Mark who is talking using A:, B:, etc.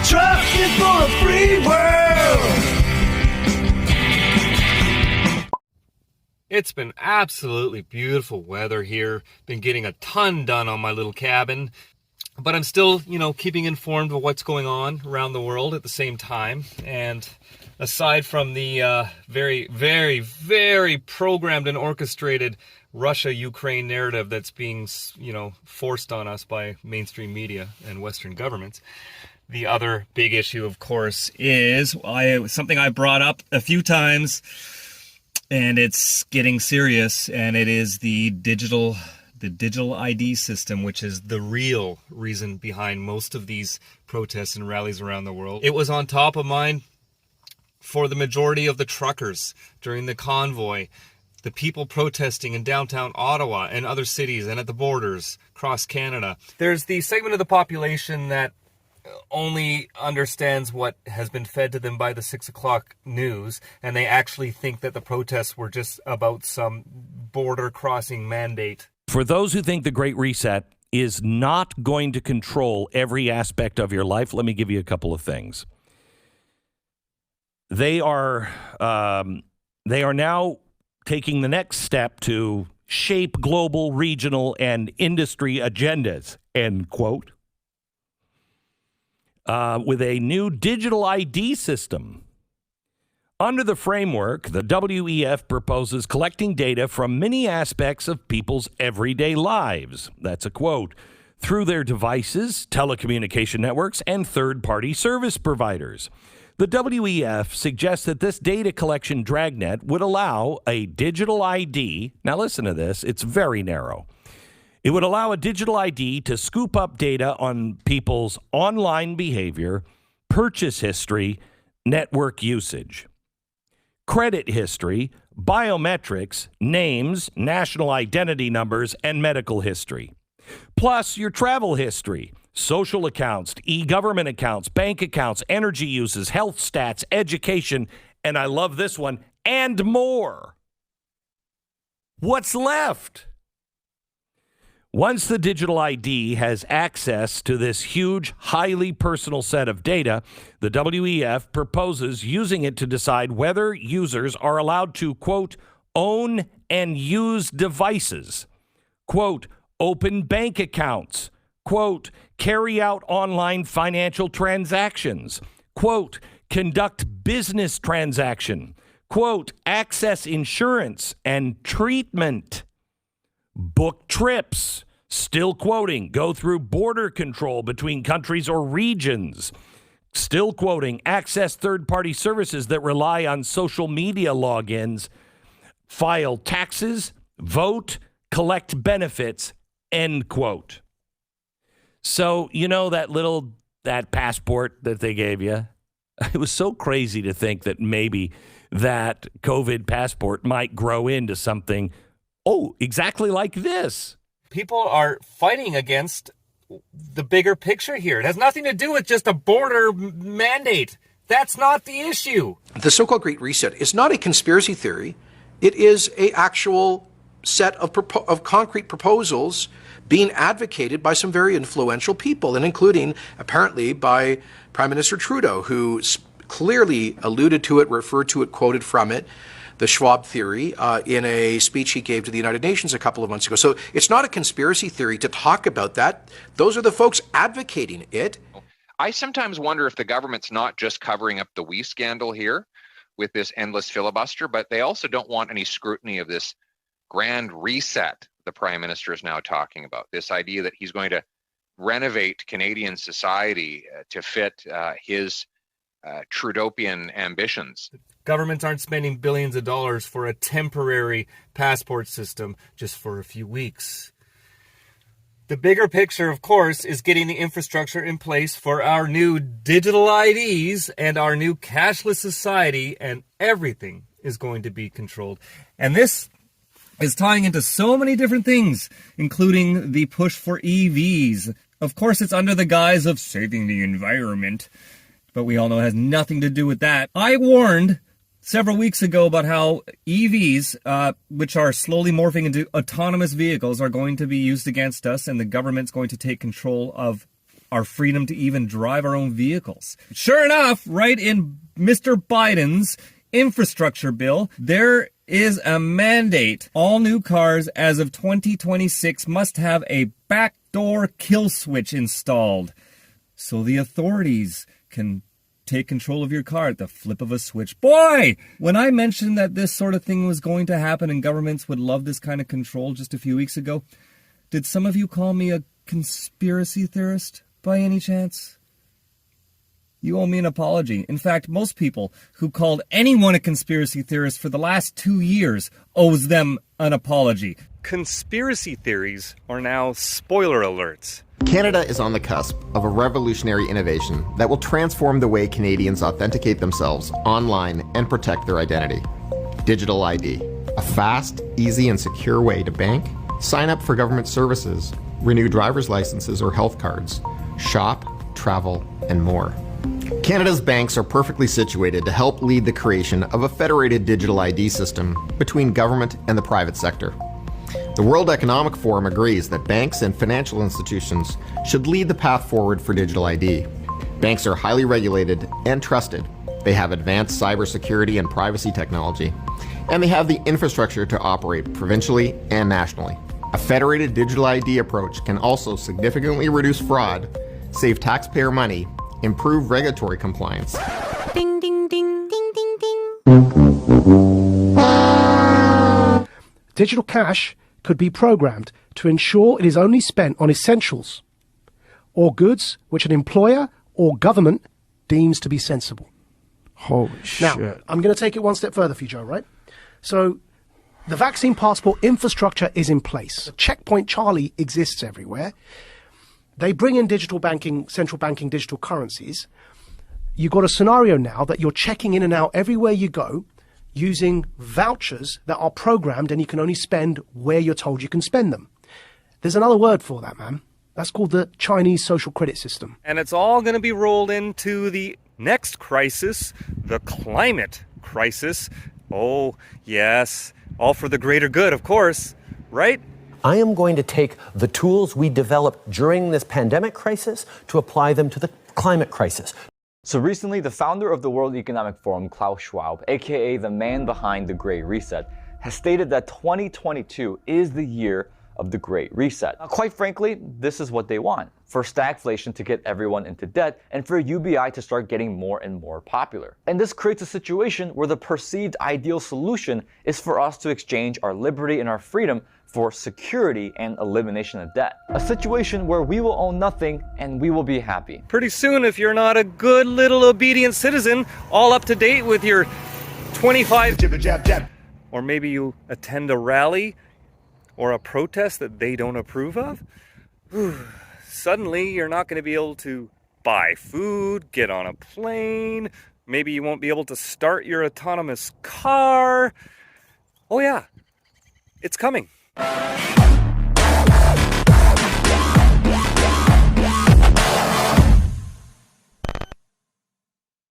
A: Trucking for a free world.
B: It's been absolutely beautiful weather here. Been getting a ton done on my little cabin. But I'm still, keeping informed of what's going on around the world at the same time. And aside from the very, very, very programmed and orchestrated Russia-Ukraine narrative that's being, forced on us by mainstream media and Western governments, the other big issue, of course, is something I brought up a few times, and it's getting serious, and it is the digital ID system, which is the real reason behind most of these protests and rallies around the world. It was on top of mind for the majority of the truckers during the convoy, the people protesting in downtown Ottawa and other cities and at the borders across Canada. There's the segment of the population that only understands what has been fed to them by the 6 o'clock news, and they actually think that the protests were just about some border crossing mandate.
C: For those who think the Great Reset is not going to control every aspect of your life, let me give you a couple of things. They are now taking the next step to shape global, regional, and industry agendas, end quote, with a new digital ID system. Under the framework, the WEF proposes collecting data from many aspects of people's everyday lives. That's a quote. Through their devices, telecommunication networks, and third-party service providers. The WEF suggests that this data collection dragnet would allow a digital ID. Now listen to this. It's very narrow. It would allow a digital ID to scoop up data on people's online behavior, purchase history, network usage, credit history, biometrics, names, national identity numbers, and medical history. Plus your travel history, social accounts, e-government accounts, bank accounts, energy uses, health stats, education, and I love this one, and more. What's left? Once the digital ID has access to this huge, highly personal set of data, the WEF proposes using it to decide whether users are allowed to, quote, own and use devices, quote, open bank accounts, quote, carry out online financial transactions, quote, conduct business transaction, quote, access insurance and treatment, book trips, still quoting, go through border control between countries or regions, still quoting, access third-party services that rely on social media logins, file taxes, vote, collect benefits, end quote. So, that passport that they gave you, it was so crazy to think that maybe that COVID passport might grow into something exactly like this.
B: People are fighting against the bigger picture here. It has nothing to do with just a border mandate. That's not the issue.
D: The so-called Great Reset is not a conspiracy theory. It is an actual set of concrete proposals being advocated by some very influential people, and including apparently by Prime Minister Trudeau, who clearly alluded to it, referred to it, quoted from it, the Schwab theory, in a speech he gave to the United Nations a couple of months ago. So it's not a conspiracy theory to talk about that. Those are the folks advocating it.
E: I sometimes wonder if the government's not just covering up the WEF scandal here with this endless filibuster, but they also don't want any scrutiny of this grand reset the Prime Minister is now talking about. This idea that he's going to renovate Canadian society to fit his Trudeaupian ambitions.
B: Governments aren't spending billions of dollars for a temporary passport system just for a few weeks. The bigger picture, of course, is getting the infrastructure in place for our new digital IDs and our new cashless society, and everything is going to be controlled. And this is tying into so many different things, including the push for EVs. Of course, it's under the guise of saving the environment, but we all know it has nothing to do with that. I warned several weeks ago about how EVs, which are slowly morphing into autonomous vehicles, are going to be used against us, and the government's going to take control of our freedom to even drive our own vehicles. Sure enough, right in Mr. Biden's infrastructure bill, there is a mandate. All new cars as of 2026 must have a backdoor kill switch installed, so the authorities can take control of your car at the flip of a switch. Boy, when I mentioned that this sort of thing was going to happen and governments would love this kind of control just a few weeks ago, did some of you call me a conspiracy theorist by any chance? You owe me an apology. In fact, most people who called anyone a conspiracy theorist for the last 2 years owes them an apology. Conspiracy theories are now spoiler alerts.
F: Canada is on the cusp of a revolutionary innovation that will transform the way Canadians authenticate themselves online and protect their identity. Digital ID, a fast, easy, and secure way to bank, sign up for government services, renew driver's licenses or health cards, shop, travel, and more. Canada's banks are perfectly situated to help lead the creation of a federated digital ID system between government and the private sector. The World Economic Forum agrees that banks and financial institutions should lead the path forward for digital ID. Banks are highly regulated and trusted. They have advanced cybersecurity and privacy technology, and they have the infrastructure to operate provincially and nationally. A federated digital ID approach can also significantly reduce fraud, save taxpayer money, improve regulatory compliance.
G: Ding, ding, ding, ding, ding, ding.
H: Digital cash could be programmed to ensure it is only spent on essentials or goods which an employer or government deems to be sensible.
I: Holy shit.
H: Now, I'm going to take it one step further for you, Joe, right? So, the vaccine passport infrastructure is in place. Checkpoint Charlie exists everywhere. They bring in digital banking, central banking digital currencies. You've got a scenario now that you're checking in and out everywhere you go using vouchers that are programmed and you can only spend where you're told you can spend them. There's another word for that, man. That's called the Chinese social credit system.
B: And it's all going to be rolled into the next crisis, the climate crisis. Oh, yes, all for the greater good, of course, right?
J: I am going to take the tools we developed during this pandemic crisis to apply them to the climate crisis.
K: So recently, the founder of the World Economic Forum, Klaus Schwab, aka the man behind the Great Reset, has stated that 2022 is the year of the Great Reset. Now, quite frankly, this is what they want. For stagflation to get everyone into debt, and for UBI to start getting more and more popular. And this creates a situation where the perceived ideal solution is for us to exchange our liberty and our freedom for security and elimination of debt. A situation where we will own nothing and we will be happy.
B: Pretty soon, if you're not a good little obedient citizen, all up to date with your 25... Or maybe you attend a rally or a protest that they don't approve of, suddenly you're not going to be able to buy food, get on a plane, maybe you won't be able to start your autonomous car. Oh yeah, it's coming.